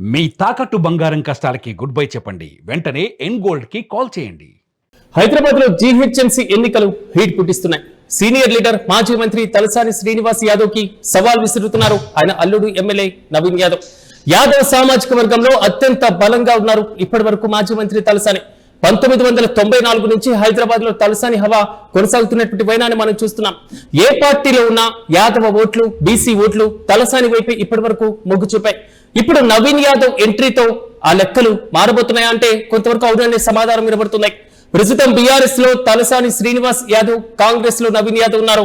మీ తాకట్టు బంగారం కష్టాలకి good bye చెప్పండి. వెంటనే ఎన్ గోల్డ్ కి కాల్ చేయండి. హైదరాబాద్ లో జీహెచ్ఎంసీ ఎన్నికలు హీట్ పుట్టిస్తున్నాయి. సీనియర్ లీడర్ మాజీ మంత్రి తలసాని శ్రీనివాస్ యాదవ్ కి సవాల్ విసురుతున్నారు ఆయన అల్లుడు ఎమ్మెల్యే నవీన్ యాదవ్. యాదవ్ సామాజిక వర్గంలో అత్యంత బలంగా ఉన్నారు ఇప్పటి వరకు మాజీ మంత్రి తలసాని. 1994 నుంచి హైదరాబాద్ లో తలసాని హవా కొనసాగుతున్నటువంటి వైనాన్ని మనం చూస్తున్నాం. ఏ పార్టీలో ఉన్నా యాదవ ఓట్లు, బీసీ ఓట్లు తలసాని వైపు ఇప్పటి వరకు మొగ్గు చూపాయి. ఇప్పుడు నవీన్ యాదవ్ ఎంట్రీతో ఆ లెక్కలు మారబోతున్నాయా అంటే కొంతవరకు అవుననే సమాధానం వినబడుతున్నాయి. ప్రస్తుతం బీఆర్ఎస్ లో తలసాని శ్రీనివాస్ యాదవ్, కాంగ్రెస్ లో నవీన్ యాదవ్ ఉన్నారు.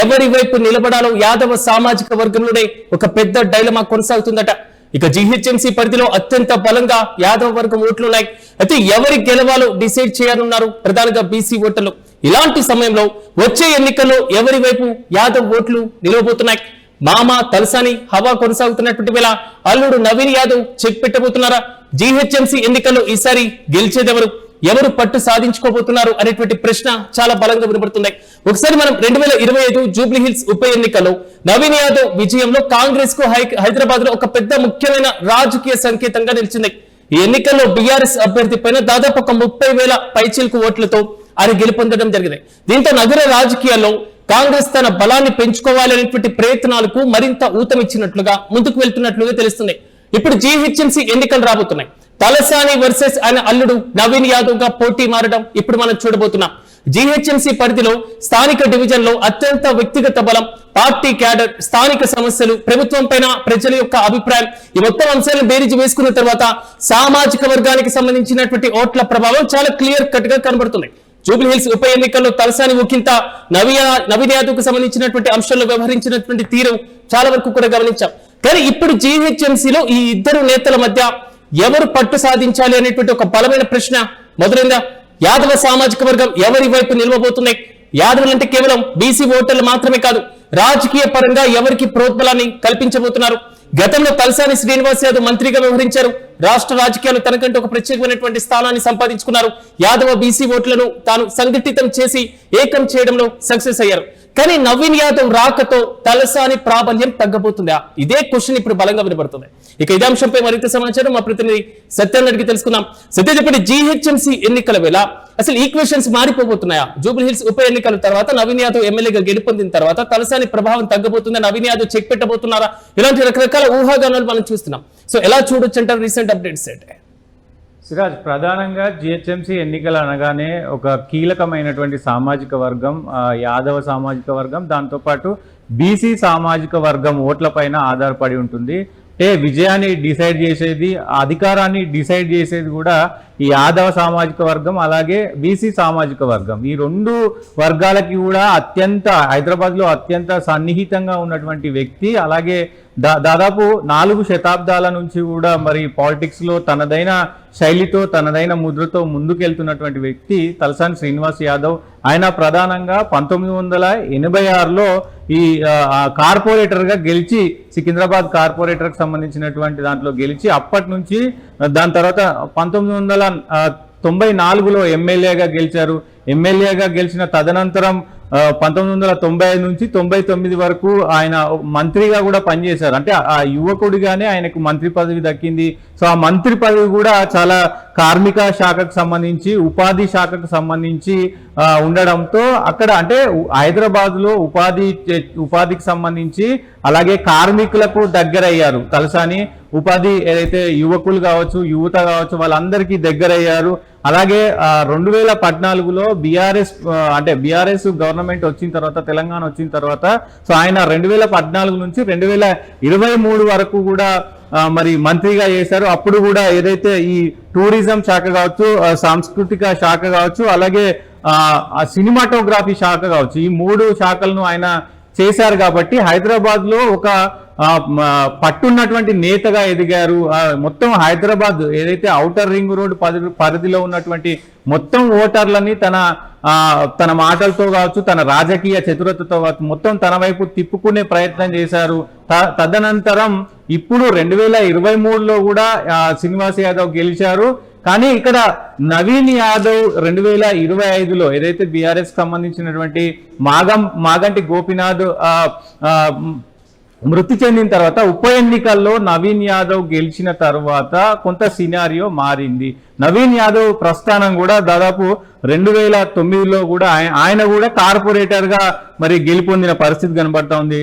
ఎవరి వైపు నిలబడాలో యాదవ సామాజిక వర్గంలోనే ఒక పెద్ద డైలమా కొనసాగుతుందట. ఇక జీహెచ్ఎంసీ పరిధిలో అత్యంత బలంగా యాదవ వర్గం ఓట్లున్నాయి. అయితే ఎవరి గెలవాలో డిసైడ్ చేయాలన్నారు ప్రధానంగా బీసీ ఓటర్లు. ఇలాంటి సమయంలో వచ్చే ఎన్నికల్లో ఎవరి వైపు యాదవ్ ఓట్లు నిలవబోతున్నాయి? మామ తలసాని హవా కొనసాగుతున్నటువంటి వేళ అల్లుడు నవీన్ యాదవ్ చెక్ పెట్టబోతున్నారా? జీహెచ్ఎంసీ ఎన్నికల్లో ఈసారి గెలిచేదెవరు, ఎవరు పట్టు సాధించుకోబోతున్నారు అనేటువంటి ప్రశ్న చాలా బలంగా వినబడుతుంది. ఒకసారి మనం 2025 జూబ్లీ హిల్స్ ఉప ఎన్నికల్లో నవీన్ యాదవ్ విజయంలో కాంగ్రెస్ కు హైదరాబాద్ లో ఒక పెద్ద ముఖ్యమైన రాజకీయ సంకేతంగా నిలిచింది. ఈ ఎన్నికల్లో బీఆర్ఎస్ అభ్యర్థి పైన దాదాపు ఒక 30,000 పైచిలకు ఓట్లతో ఆయన గెలుపొందడం జరిగింది. దీంతో నగర రాజకీయాల్లో కాంగ్రెస్ తన బలాన్ని పెంచుకోవాలనేటువంటి ప్రయత్నాలకు మరింత ఊతమిచ్చినట్లుగా ముందుకు వెళ్తున్నట్లుగా తెలుస్తుంది. ఇప్పుడు జీహెచ్ఎంసీ ఎన్నికలు రాబోతున్నాయి. తలసాని వర్సెస్ ఆయన అల్లుడు నవీన్ యాదవ్ గా పోటీ మారడం ఇప్పుడు మనం చూడబోతున్నాం. జీహెచ్ఎంసీ పరిధిలో స్థానిక డివిజన్ లో అత్యంత వ్యక్తిగత బలం, పార్టీ క్యాడర్, స్థానిక సమస్యలు, ప్రభుత్వం పైన ప్రజల యొక్క అభిప్రాయం, ఈ మొత్తం అంశాలను బేరీజు వేసుకున్న తర్వాత సామాజిక వర్గానికి సంబంధించినటువంటి ఓట్ల ప్రభావం చాలా క్లియర్ కట్ గా కనబడుతుంది. జూబ్లీ హిల్స్ ఉప ఎన్నికల్లో తలసాని ఒకంత నవీన్ యాదవ్ కు సంబంధించినటువంటి అంశాల్లో వ్యవహరించినటువంటి తీరు చాలా వరకు కూడా గమనించాం. కానీ ఇప్పుడు జీహెచ్ఎంసీలో ఈ ఇద్దరు నేతల మధ్య ఎవరు పట్టు సాధించాలి అనేటువంటి ఒక బలమైన ప్రశ్న మొదలైందా? యాదవ సామాజిక వర్గం ఎవరి వైపు నిలవబోతున్నాయి? యాదవులు అంటే కేవలం బీసీ ఓటర్లు మాత్రమే కాదు, రాజకీయ పరంగా ఎవరికి ప్రోత్బలాన్ని కల్పించబోతున్నారు? గతంలో తలసాని శ్రీనివాస్ యాదవ్ మంత్రిగా వ్యవహరించారు. రాష్ట్ర రాజకీయాలు తనకంటే ఒక ప్రత్యేకమైనటువంటి స్థానాన్ని సంపాదించుకున్నారు. యాదవ బీసీ ఓట్లను తాను సంఘటితం చేసి ఏకం చేయడంలో సక్సెస్ అయ్యారు. కానీ నవీన్ యాదవ్ రాకతో తలసాని ప్రాబల్యం తగ్గబోతుందా? ఇదే క్వశ్చన్ ఇప్పుడు బలంగా వినబడుతుంది. ఇక ఇదే అంశంపై మరింత సమాచారం మా ప్రతినిధి సత్యాన్ని అడిగి తెలుసుకుందాం. సత్య చెప్పండి, జీహెచ్ఎంసీ ఎన్నికల వేళ అసలు ఈక్వేషన్స్ మారిపోబోతున్నాయా? జూబ్లీ హిల్స్ ఉప ఎన్నికల తర్వాత నవీన్ యాదవ్ ఎమ్మెల్యేగా గెలుపొందిన తర్వాత తలసాని ప్రభావం తగ్గబోతుందా? నవీన్ యాదవ్ చెక్ పెట్టబోతున్నారా? ఇలాంటి రకరకాల ఊహాగానాలు మనం చూస్తున్నాం. సో ఎలా చూడొచ్చు అంటారు రీసెంట్ అప్డేట్స్ అంటే? సిరాజ్, ప్రధానంగా జిహెచ్ఎంసీ ఎన్నికలు అనగానే ఒక కీలకమైనటువంటి సామాజిక వర్గం యాదవ సామాజిక వర్గం, దాంతోపాటు బీసీ సామాజిక వర్గం ఓట్లపైన ఆధారపడి ఉంటుంది. అంటే విజయాన్ని డిసైడ్ చేసేది, అధికారాన్ని డిసైడ్ చేసేది కూడా ఈ యాదవ సామాజిక వర్గం, అలాగే బీసీ సామాజిక వర్గం. ఈ రెండు వర్గాలకి కూడా హైదరాబాద్లో అత్యంత సన్నిహితంగా ఉన్నటువంటి వ్యక్తి, అలాగే దాదాపు 4 శతాబ్దాల నుంచి కూడా మరి పాలిటిక్స్లో తనదైన శైలితో, తనదైన ముద్రతో ముందుకెళ్తున్నటువంటి వ్యక్తి తలసాని శ్రీనివాస్ యాదవ్. ఆయన ప్రధానంగా 1986లో ఈ కార్పొరేటర్గా గెలిచి, సికింద్రాబాద్ కార్పొరేటర్కి సంబంధించినటువంటి దాంట్లో గెలిచి, అప్పటి నుంచి దాని తర్వాత 1994లో ఎమ్మెల్యేగా గెలిచారు. ఎమ్మెల్యేగా గెలిచిన తదనంతరం 1995 నుంచి 99 వరకు ఆయన మంత్రిగా కూడా పనిచేశారు. అంటే ఆ యువకుడిగానే ఆయనకు మంత్రి పదవి దక్కింది. సో ఆ మంత్రి పదవి కూడా చాలా కార్మిక శాఖకు సంబంధించి, ఉపాధి శాఖకు సంబంధించి ఉండడంతో అక్కడ అంటే హైదరాబాద్లో ఉపాధికి సంబంధించి అలాగే కార్మికులకు దగ్గరయ్యారు తలసాని. ఉపాధి ఏదైతే యువకులు కావచ్చు, యువత కావచ్చు, వాళ్ళందరికీ దగ్గరయ్యారు. అలాగే 2014లో బీఆర్ఎస్ గవర్నమెంట్ వచ్చిన తర్వాత, తెలంగాణ వచ్చిన తర్వాత, సో ఆయన 2014 నుంచి 2023 వరకు కూడా మరి మంత్రిగా చేశారు. అప్పుడు కూడా ఏదైతే ఈ టూరిజం శాఖ కావచ్చు, సాంస్కృతిక శాఖ కావచ్చు, అలాగే సినిమాటోగ్రఫీ శాఖ కావచ్చు, ఈ 3 శాఖలను ఆయన చేశారు. కాబట్టి హైదరాబాద్లో ఒక పట్టున్నటువంటి నేతగా ఎదిగారు. మొత్తం హైదరాబాద్ ఏదైతే ఔటర్ రింగ్ రోడ్ పరిధిలో ఉన్నటువంటి మొత్తం ఓటర్లని తన మాటలతో కావచ్చు, తన రాజకీయ చతురతతో కావచ్చు, మొత్తం తన వైపు తిప్పుకునే ప్రయత్నం చేశారు. తదనంతరం ఇప్పుడు 2023లో కూడా శ్రీనివాస్ యాదవ్ గెలిచారు. కానీ ఇక్కడ నవీన్ యాదవ్ 2025లో ఏదైతే బీఆర్ఎస్ సంబంధించినటువంటి మాగంటి గోపీనాథ్ మృతి చెందిన తర్వాత ఉప ఎన్నికల్లో నవీన్ యాదవ్ గెలిచిన తర్వాత కొంత సినారియో మారింది. నవీన్ యాదవ్ ప్రస్థానం కూడా దాదాపు 2009లో కూడా ఆయన కూడా కార్పొరేటర్ గా మరి గెలుపొందిన పరిస్థితి కనబడతా ఉంది.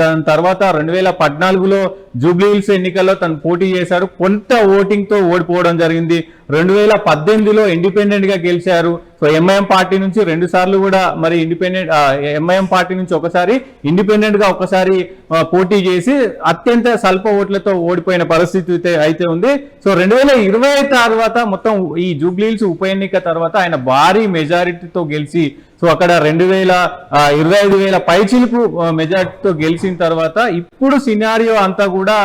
దాని తర్వాత 2014లో జూబ్లీహిల్స్ ఎన్నికల్లో తను పోటీ చేశారు, కొంత ఓటింగ్ తో ఓడిపోవడం జరిగింది. 2018లో ఇండిపెండెంట్ గా గెలిచారు. సో ఎంఐఎం పార్టీ నుంచి 2 సార్లు కూడా మరి ఇండిపెండెంట్ ఎంఐఎం పార్టీ నుంచి ఒకసారి, ఇండిపెండెంట్ గా ఒకసారి పోటీ చేసి అత్యంత స్వల్ప ఓట్లతో ఓడిపోయిన పరిస్థితి అయితే ఉంది. సో 2020 తర్వాత మొత్తం ఈ జూబ్లీహిల్స్ ఉప ఎన్నిక తర్వాత ఆయన భారీ మెజారిటీతో గెలిచి, సో అక్కడ 25,000 పైచిలుకు మెజారిటీతో గెలిచిన తర్వాత ఇప్పుడు సినారియో అంతా కూడా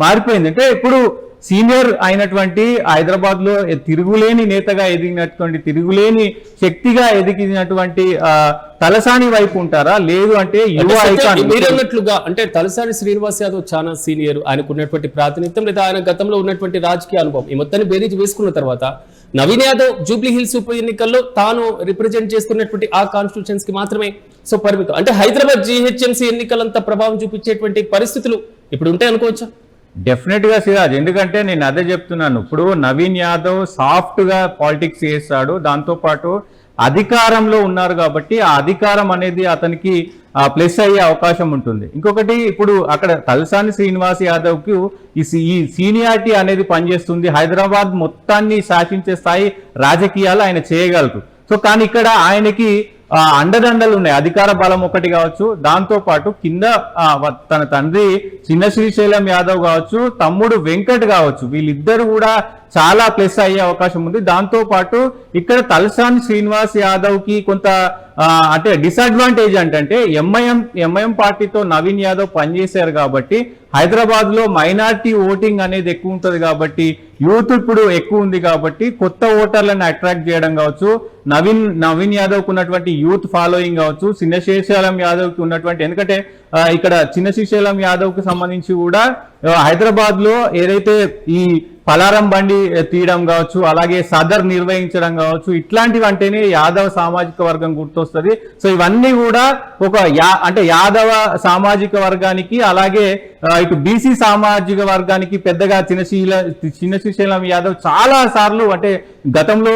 మారిపోయింది. అంటే ఇప్పుడు సీనియర్ అయినటువంటి హైదరాబాద్ లో తిరుగులేని నేతగా ఎదిగినటువంటి, తిరుగులేని శక్తిగా ఎదిగినటువంటి తలసాని వైపు ఉంటారా, లేదు అంటే యువ ఐకాన్ మీరన్నట్లుగా అంటే తలసాని శ్రీనివాస్ యాదవ్ చాలా సీనియర్, ఆయనకు ఉన్నటువంటి ప్రాతినిధ్యం లేదా ఆయన గతంలో ఉన్నటువంటి రాజకీయ అనుభవం ఈ మొత్తాన్ని బేరీజ్ వేసుకున్న తర్వాత నవీన్ యాదవ్ జూబ్లీహిల్స్ ఉప ఎన్నికల్లో తాను రిప్రజెంట్ చేస్తున్నటువంటి ఆ కాన్స్టిట్యూషన్స్ కి మాత్రమే సో పరిమితం. అంటే హైదరాబాద్ జీహెచ్ఎంసీ ఎన్నికలంతా ప్రభావం చూపించేటువంటి పరిస్థితులు ఇప్పుడు ఉంటాయి అనుకోవచ్చా? డెఫినెట్ గా సిరాజ్, ఎందుకంటే నేను అదే చెప్తున్నాను. ఇప్పుడు నవీన్ యాదవ్ సాఫ్ట్ గా పాలిటిక్స్ చేస్తాడు, దాంతో పాటు అధికారంలో ఉన్నారు కాబట్టి ఆ అధికారం అనేది అతనికి ప్లస్ అయ్యే అవకాశం ఉంటుంది. ఇంకొకటి, ఇప్పుడు అక్కడ తలసాని శ్రీనివాస్ యాదవ్ కు ఈ సీనియారిటీ అనేది పనిచేస్తుంది. హైదరాబాద్ మొత్తాన్ని శాసించే స్థాయి రాజకీయాలు ఆయన చేయగలరు. సో కానీ ఇక్కడ ఆయనకి అండదండలు ఉన్నాయి. అధికార బలం ఒకటి కావచ్చు, దాంతో పాటు కింద తన తండ్రి చిన్న శ్రీశైలం యాదవ్ కావచ్చు, తమ్ముడు వెంకట్ కావచ్చు, వీళ్ళిద్దరు కూడా చాలా ప్లస్ అయ్యే అవకాశం ఉంది. దాంతో పాటు ఇక్కడ తలసాని శ్రీనివాస్ యాదవ్ కి కొంత అంటే డిసడ్వాంటేజ్ అంటే ఎంఐఎం పార్టీతో నవీన్ యాదవ్ పనిచేశారు కాబట్టి హైదరాబాద్ లో మైనారిటీ ఓటింగ్ అనేది ఎక్కువ ఉంటుంది కాబట్టి, యూత్ ఇప్పుడు ఎక్కువ ఉంది కాబట్టి కొత్త ఓటర్లను అట్రాక్ట్ చేయడం కావచ్చు, నవీన్ యాదవ్ కు ఉన్నటువంటి యూత్ ఫాలోయింగ్ కావచ్చు, చిన్న శ్రీశైలం యాదవ్ కి ఉన్నటువంటి, ఎందుకంటే ఇక్కడ చిన్న శ్రీశైలం యాదవ్ కు సంబంధించి కూడా హైదరాబాద్ లో ఏదైతే ఈ పలారం బండి తీయడం కావచ్చు, అలాగే సదర్ నిర్వహించడం కావచ్చు, ఇట్లాంటివి అంటేనే యాదవ సామాజిక వర్గం గుర్తొస్తుంది. సో ఇవన్నీ కూడా ఒక అంటే యాదవ సామాజిక వర్గానికి, అలాగే ఇటు బీసీ సామాజిక వర్గానికి పెద్దగా చిన్న శ్రీశైలం యాదవ్ చాలా సార్లు అంటే గతంలో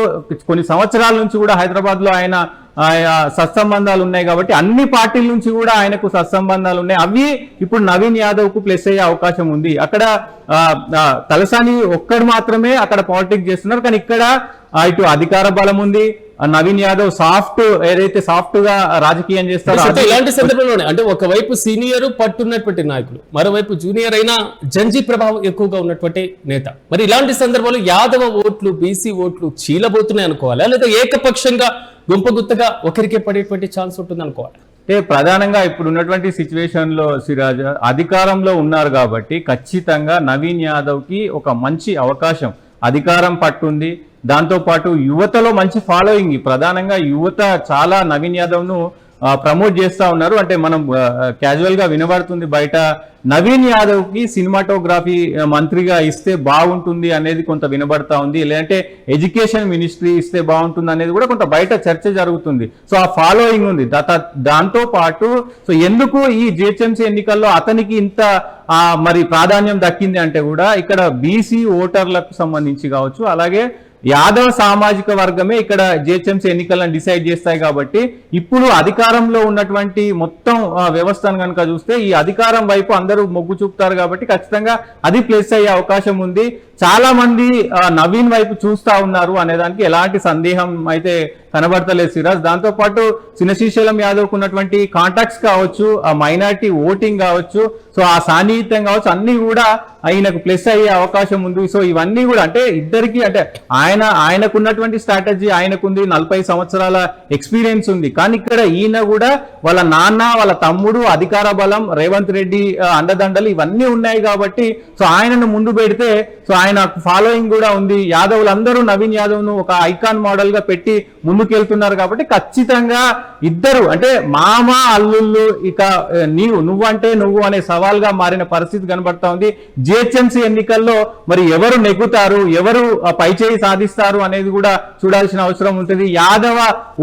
కొన్ని సంవత్సరాల నుంచి కూడా హైదరాబాద్ లో ఆయన సత్సంబంధాలు ఉన్నాయి కాబట్టి అన్ని పార్టీల నుంచి కూడా ఆయనకు సత్సంబంధాలు ఉన్నాయి. అవి ఇప్పుడు నవీన్ యాదవ్ కు ప్లస్ అయ్యే అవకాశం ఉంది. అక్కడ తలసాని ఒక్కడు మాత్రమే అక్కడ పాలిటిక్స్ చేస్తున్నారు, కానీ ఇక్కడ ఇటు అధికార బలం ఉంది. నవీన్ యాదవ్ ఏదైతే సాఫ్ట్ గా రాజకీయం చేస్తారో ఇలాంటి సందర్భంలోనే అంటే ఒకవైపు సీనియర్ పట్టున్నటువంటి నాయకులు, మరోవైపు జూనియర్ అయినా జంజీ ప్రభావం ఎక్కువగా ఉన్నటువంటి నేత. మరి ఇలాంటి సందర్భంలో యాదవ ఓట్లు, బీసీ ఓట్లు చీలబోతున్నాయి అనుకోవాలా, లేదా ఏకపక్షంగా గుంపగుత్తగా ఒకరికే పడేటువంటి ఛాన్స్ ఉంటుంది అనుకోవాలి? అంటే ప్రధానంగా ఇప్పుడు ఉన్నటువంటి సిచ్యువేషన్ లో సిరాజ్ అధికారంలో ఉన్నారు కాబట్టి ఖచ్చితంగా నవీన్ యాదవ్ కి ఒక మంచి అవకాశం, అధికారం పట్టుంది. దాంతో పాటు యువతలో మంచి ఫాలోయింగ్, ప్రధానంగా యువత చాలా నవీన్ యాదవ్ ను ప్రమోట్ చేస్తా ఉన్నారు. అంటే మనం క్యాజువల్ గా వినబడుతుంది బయట, నవీన్ యాదవ్ కి సినిమాటోగ్రఫీ మంత్రిగా ఇస్తే బాగుంటుంది అనేది కొంత వినబడతా ఉంది, లేదంటే ఎడ్యుకేషన్ మినిస్ట్రీ ఇస్తే బాగుంటుంది అనేది కూడా కొంత బయట చర్చ జరుగుతుంది. సో ఆ ఫాలోయింగ్ ఉంది. దాంతో పాటు సో ఎందుకు ఈ జిహెచ్ఎంసీ ఎన్నికల్లో అతనికి ఇంత మరి ప్రాధాన్యం దక్కింది అంటే కూడా ఇక్కడ బీసీ ఓటర్లకు సంబంధించి కావచ్చు, అలాగే యాదవ సామాజిక వర్గమే ఇక్కడ జిహెచ్ఎంసీ ఎన్నికలను డిసైడ్ చేస్తాయి కాబట్టి ఇప్పుడు అధికారంలో ఉన్నటువంటి మొత్తం వ్యవస్థను కనుక చూస్తే ఈ అధికారం వైపు అందరూ మొగ్గు చూపుతారు కాబట్టి ఖచ్చితంగా అది ప్లస్ అయ్యే అవకాశం ఉంది. చాలా మంది నవీన్ వైపు చూస్తా ఉన్నారు అనేదానికి ఎలాంటి సందేహం అయితే కనబడతలేదు సిరాజ్. దాంతో పాటు చిన్న శ్రీశైలం యాదవ్ కు ఉన్నటువంటి కాంటాక్ట్స్ కావచ్చు, ఆ మైనారిటీ ఓటింగ్ కావచ్చు, సో ఆ సాన్నిహిత్యం కావచ్చు, అన్ని కూడా ఆయనకు ప్లస్ అయ్యే అవకాశం ఉంది. సో ఇవన్నీ కూడా అంటే ఇద్దరికి అంటే ఆయనకున్నటువంటి స్ట్రాటజీ ఆయనకుంది, 40 సంవత్సరాల ఎక్స్పీరియన్స్ ఉంది. కానీ ఇక్కడ ఈయన కూడా వాళ్ళ నాన్న, వాళ్ళ తమ్ముడు, అధికార బలం, రేవంత్ రెడ్డి అండదండలు ఇవన్నీ ఉన్నాయి కాబట్టి సో ఆయనను ముందు పెడితే సో ఆయన ఫాలోయింగ్ కూడా ఉంది. యాదవులందరూ నవీన్ యాదవ్ ను ఒక ఐకాన్ మోడల్ గా పెట్టి ముందుకెళ్తున్నారు కాబట్టి ఖచ్చితంగా ఇద్దరు అంటే మామ అల్లుళ్ళు ఇక నువ్వంటే నువ్వు అనే సవాల్గా మారిన పరిస్థితి కనబడతా ఉంది. జిహెచ్ఎంసీ ఎన్నికల్లో మరి ఎవరు నెగ్గుతారు, ఎవరు పైచేయి సాధిస్తారు అనేది కూడా చూడాల్సిన అవసరం ఉంటుంది. యాదవ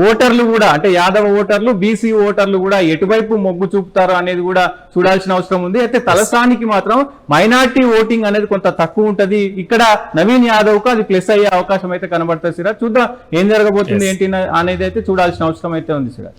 ఓటర్లు కూడా అంటే యాదవ ఓటర్లు, బీసీ ఓటర్లు కూడా ఎటువైపు మొగ్గు చూపుతారు అనేది కూడా చూడాల్సిన అవసరం ఉంది. అయితే తలసానికి మాత్రం మైనార్టీ ఓటింగ్ అనేది కొంత తక్కువ ఉంటది. ఇక్కడ నవీన్ యాదవ్ కు అది ప్లస్ అయ్యే అవకాశం అయితే కనబడుతుంది సిరా. చూద్దాం ఏం జరగబోతుంది ఏంటి అనేది అయితే చూడాల్సిన అవసరం అయితే ఉంది సిరా.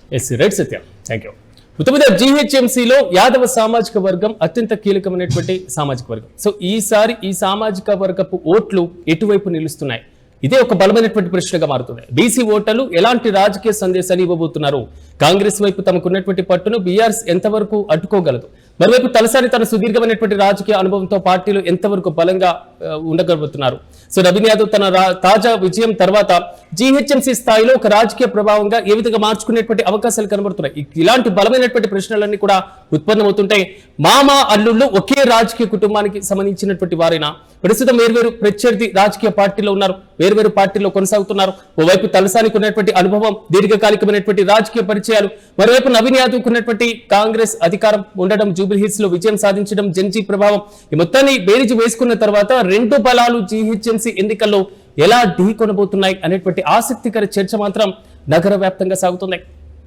Right Satyam, thank you. ఉత్తమ జీహెచ్ఎంసీలో యాదవ సామాజిక వర్గం అత్యంత కీలకమైనటువంటి సామాజిక వర్గం. సో ఈసారి ఈ సామాజిక వర్గపు ఓట్లు ఎటువైపు నిలుస్తున్నాయి? ఇదే ఒక బలమైనటువంటి ప్రశ్నగా మారుతుంది. బీసీ ఓటర్లు ఎలాంటి రాజకీయ సందేశాన్ని ఇవ్వబోతున్నారు? కాంగ్రెస్ వైపు తమకున్నటువంటి పట్టును బీఆర్ఎస్ ఎంతవరకు అడ్డుకోగలదు? మరోవైపు తలసాని తన సుదీర్ఘమైనటువంటి రాజకీయ అనుభవంతో పార్టీలో ఎంతవరకు బలంగా ఉండగలుగుతున్నారు? సో నవీన్ యాదవ్ తన తాజా విజయం తర్వాత జీహెచ్ఎంసీ స్థాయిలో ఒక రాజకీయ ప్రభావంగా ఏ విధంగా మార్చుకునేటువంటి అవకాశాలు కనబడుతున్నాయి. ఇలాంటి బలమైనటువంటి ప్రశ్నలన్నీ కూడా ఉత్పన్నమవుతుంటాయి. మామ అల్లుళ్ళు ఒకే రాజకీయ కుటుంబానికి సంబంధించినటువంటి వారైనా ప్రస్తుతం వేర్వేరు ప్రత్యర్థి రాజకీయ పార్టీలో ఉన్నారు, వేర్వేరు పార్టీలో కొనసాగుతున్నారు. ఓవైపు తలసానికి ఉన్నటువంటి అనుభవం, దీర్ఘకాలికమైనటువంటి రాజకీయ పరిచయాలు, మరోవైపు నవీన్ యాదవ్ ఉన్నటువంటి కాంగ్రెస్ అధికారం ఉండడం, జూబ్లీహిల్స్ లో విజయం సాధించడం, జంజీ ప్రభావం, ఈ మొత్తాన్ని బేరీజు వేసుకున్న తర్వాత రెండు బలాలు జీహెచ్ఎంసీ ఎన్నికల్లో ఎలా ఢీ కొనబోతున్నాయి అనేటువంటి ఆసక్తికర చర్చ మాత్రం నగర వ్యాప్తంగా సాగుతున్నాయి.